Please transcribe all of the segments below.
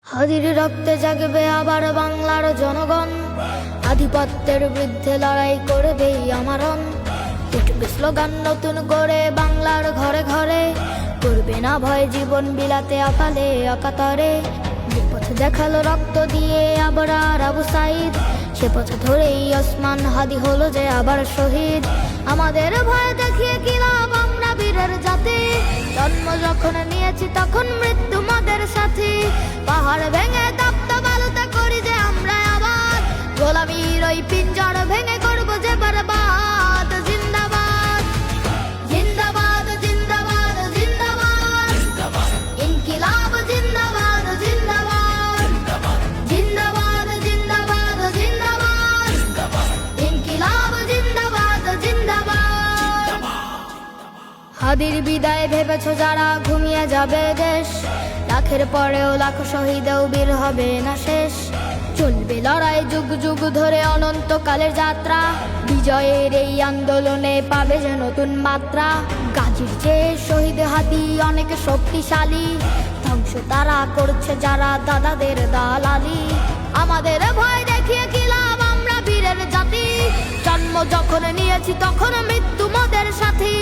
হাদির রক্তে জাগবে আবার বাংলার জনগণ, আধিপত্যের বিরুদ্ধে লড়াই করবেই আমারণ। উঠবে স্লোগান নতুন করে বাংলার ঘরে ঘরে, করবে না ভয় জীবন বিলাতে অকালে অকাতরে। যে পথ দেখালো রক্ত দিয়ে আবরার আবু সাইদ, সে পথ ধরেই ওসমান হাদি হলো যে আবার শহীদ। আমাদের ভয় দেখিয়ে কি লাভ, আমরা বীরের জাতি। জন্ম যখন নিয়েছি তখন মৃত্যু আমাদের সাথী। পাহাড় ভেঙে তপ্ত বালুতে করি যে আমরা আবার, গোলামীর ওই পিঞ্জর ভেঙে করবো যে বরবাদ। জিন্দাবাদ জিন্দাবাদ জিন্দাবাদ জিন্দাবাদ, ইনকিলাব জিন্দাবাদ জিন্দাবাদ, জিন্দাবাদ জিন্দাবাদ জিন্দাবাদ, ইনকিলাব জিন্দাবাদ জিন্দাবাদ। হাদির বিদায় ভেবেছো যারা, ঘুমিয়ে যাবে দেশ। লাখের পরেও লাখ শহীদেও বীর হবে না শেষ। চলবে লড়াই যুগ যুগ ধরে অনন্তকালের যাত্রা, বিজয়ের এই আন্দোলনে পাবে যে নতুন মাত্রা। গাজীর চেয়ে শহীদ হাদি অনেক শক্তিশালী, ধ্বংস তারা করছে যারা দাদাদের দালালি। আমাদের ভয় দেখিয়ে কি লাভ, আমরা বীরের জাতি। জন্ম যখন নিয়েছি তখন মৃত্যু মোদের সাথী।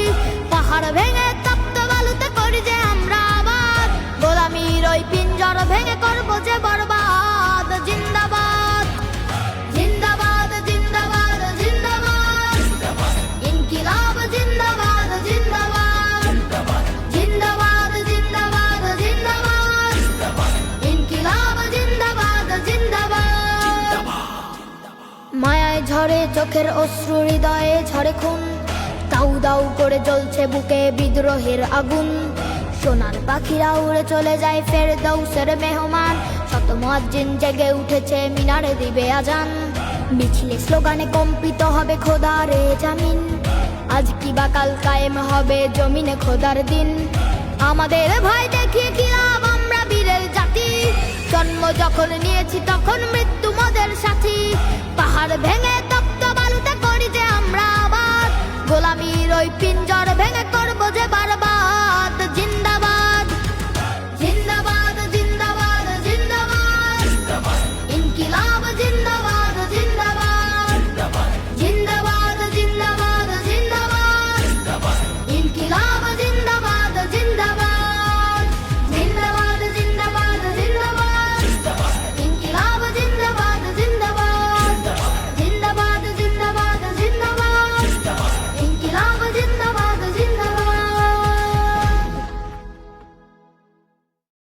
পাহাড় ভেঙে তপ্ত বালুতে করি যে আমরা আবার, গোলামীর ওই পিঞ্জর ভেঙে করবো যে বরবাদ। জিন্দাবাদ জিন্দাবাদ জিন্দাবাদ জিন্দাবাদ, ইনকিলাব জিন্দাবাদ জিন্দাবাদ, জিন্দাবাদ জিন্দাবাদ জিন্দাবাদ, ইনকিলাব জিন্দাবাদ জিন্দাবাদ। মায়ায় ঝরে চোখের অশ্রু, হৃদয়ে ঝরে খুন, দাউ দাউ করে জ্বলছে বুকে বিদ্রোহের আগুন। সোনার পাখিরা উড়ে চলে যায় ফেরদৌসের মেহমান, শত মুয়াজ্জিন জেগে উঠেছে মিনারে দিবে আজান। মিছিলে স্লোগানে কম্পিত হবে খোদারে জামিন, আজ কি বা কাল কায়েম হবে জমিনে খোদার দিন। আমাদের ভয় দেখিয়ে কি লাভ, আমরা বীরের জাতি। জন্ম যখন নিয়েছি তখন